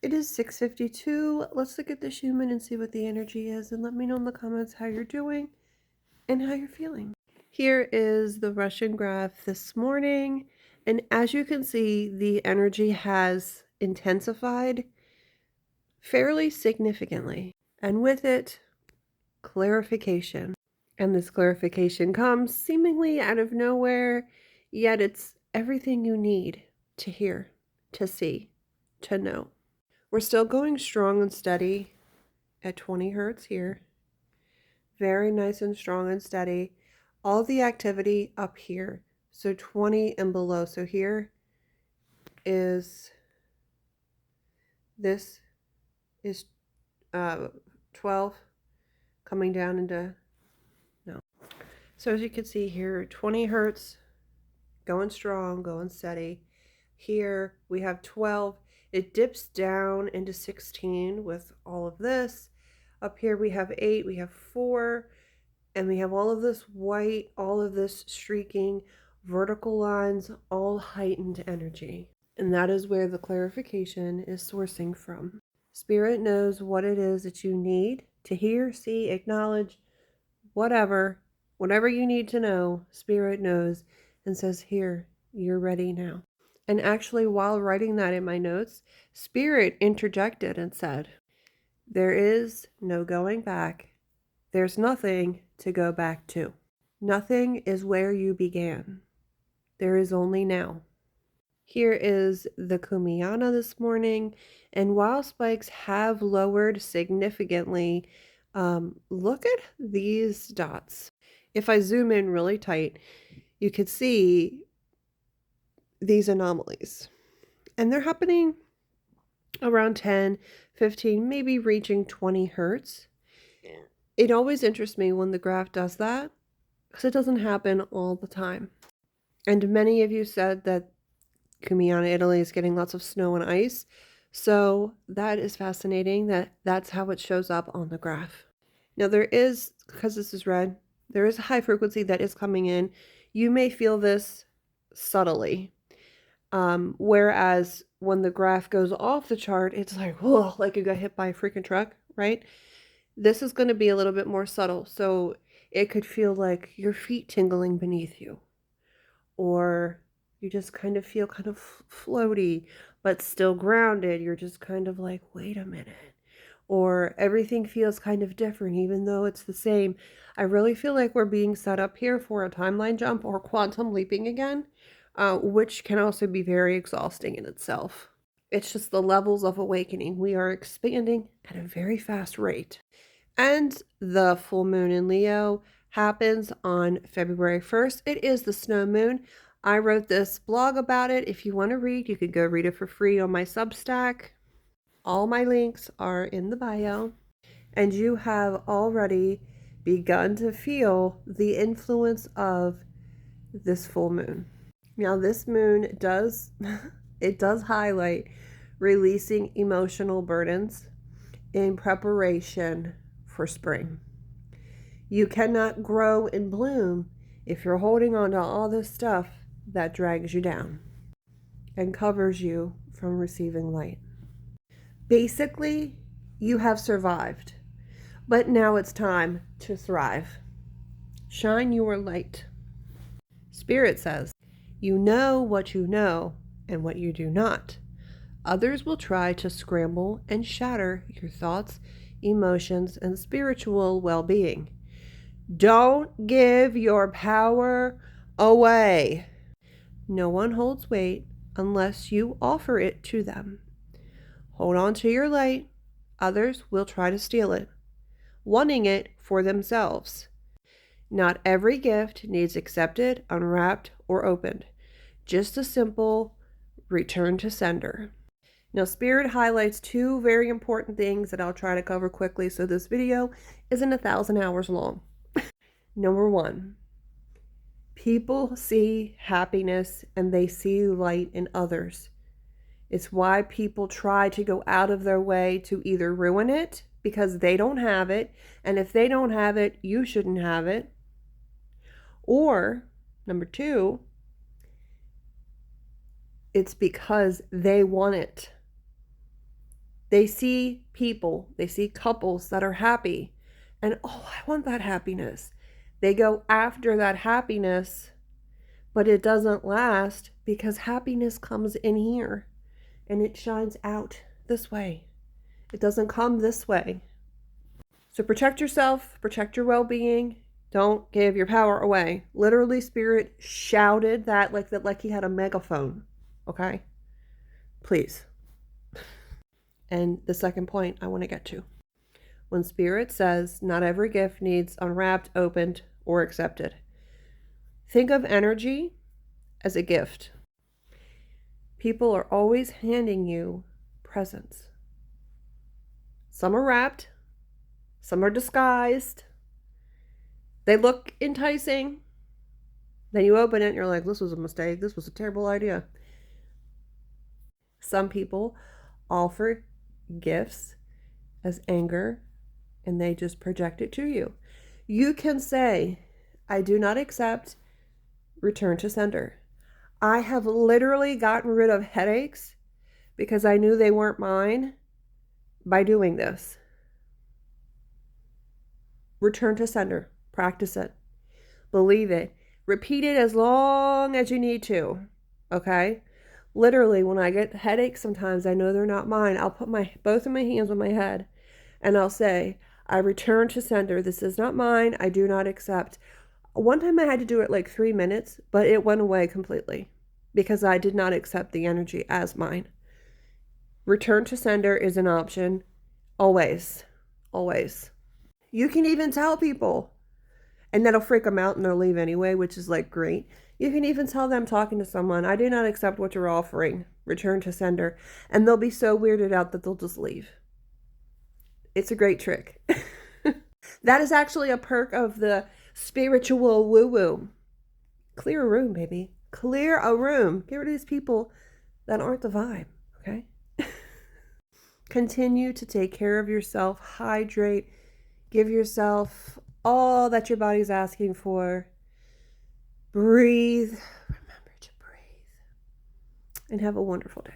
It is 6:52. Let's look at the Schumann and see what the energy is, and let me know in the comments how you're doing and how you're feeling. Here is the Russian graph this morning, and as you can see, the energy has intensified fairly significantly, and with it, clarification. And this clarification comes seemingly out of nowhere, yet it's everything you need to hear, to see, to know. We're still going strong and steady at 20 hertz here. Very nice and strong and steady. All the activity up here. So 20 and below. So here is, this is 12 coming down into, no. So as you can see here, 20 hertz, going strong, going steady. Here we have 12. It dips down into 16 with all of this. Up here we have 8, we have 4, and we have all of this white, all of this streaking, vertical lines, all heightened energy. And that is where the clarification is sourcing from. Spirit knows what it is that you need to hear, see, acknowledge, whatever you need to know. Spirit knows and says, here, you're ready now. And actually, while writing that in my notes, Spirit interjected and said, there is no going back. There's nothing to go back to. Nothing is where you began. There is only now. Here is the Kumiana this morning, and while spikes have lowered significantly, look at these dots. If I zoom in really tight, you could see these anomalies, and they're happening around 10, 15, maybe reaching 20 hertz. It always interests me when the graph does that, because it doesn't happen all the time. And many of you said that Cumiana, Italy is getting lots of snow and ice. So that is fascinating that that's how it shows up on the graph. Now there is, because this is red, there is a high frequency that is coming in. You may feel this subtly. Whereas when the graph goes off the chart, it's like, whoa, like you got hit by a freaking truck, right? This is going to be a little bit more subtle. So it could feel like your feet tingling beneath you, or you just kind of feel kind of floaty, but still grounded. You're just kind of like, wait a minute. Or everything feels kind of different, even though it's the same. I really feel like we're being set up here for a timeline jump or quantum leaping again, which can also be very exhausting in itself. It's just the levels of awakening. We are expanding at a very fast rate. And the full moon in Leo happens on February 1st. It is the snow moon. I wrote this blog about it. If you want to read, you could go read it for free on my Substack. All my links are in the bio. And you have already begun to feel the influence of this full moon. Now, this moon does, it does highlight releasing emotional burdens in preparation for spring. You cannot grow and bloom if you're holding on to all this stuff that drags you down and covers you from receiving light. Basically, you have survived, but now it's time to thrive. Shine your light. Spirit says, you know what you know and what you do not. Others will try to scramble and shatter your thoughts, emotions, and spiritual well-being. Don't give your power away. No one holds weight unless you offer it to them. Hold on to your light. Others will try to steal it, wanting it for themselves. Not every gift needs accepted, unwrapped, or opened. Just a simple return to sender. Now, Spirit highlights two very important things that I'll try to cover quickly so this video isn't 1,000 hours long. Number one, people see happiness and they see light in others. It's why people try to go out of their way to either ruin it because they don't have it, and if they don't have it, you shouldn't have it. Or, number two, it's because they want it. They see people, they see couples that are happy, and oh, I want that happiness. They go after that happiness, but it doesn't last because happiness comes in here and it shines out this way. It doesn't come this way. So protect yourself, protect your well-being. Don't give your power away. Literally, Spirit shouted that like he had a megaphone. Okay? Please. And the second point I want to get to. When Spirit says not every gift needs unwrapped, opened, or accepted, think of energy as a gift. People are always handing you presents. Some are wrapped, some are disguised. They look enticing. Then you open it and you're like, this was a mistake. This was a terrible idea. Some people offer gifts as anger and they just project it to you. You can say, I do not accept, return to sender. I have literally gotten rid of headaches because I knew they weren't mine by doing this. Return to sender. Practice it. Believe it. Repeat it as long as you need to. Okay? Literally, when I get headaches, sometimes I know they're not mine. I'll put both of my hands on my head and I'll say, I return to sender. This is not mine. I do not accept. One time I had to do it like 3 minutes, but it went away completely because I did not accept the energy as mine. Return to sender is an option. Always. Always. You can even tell people, and that'll freak them out and they'll leave anyway, which is like great. You can even tell them talking to someone, I do not accept what you're offering. Return to sender. And they'll be so weirded out that they'll just leave. It's a great trick. That is actually a perk of the spiritual woo-woo. Clear a room, baby. Clear a room. Get rid of these people that aren't the vibe, okay? Continue to take care of yourself. Hydrate. Give yourself all that your body's asking for. Breathe. Remember to breathe. And have a wonderful day.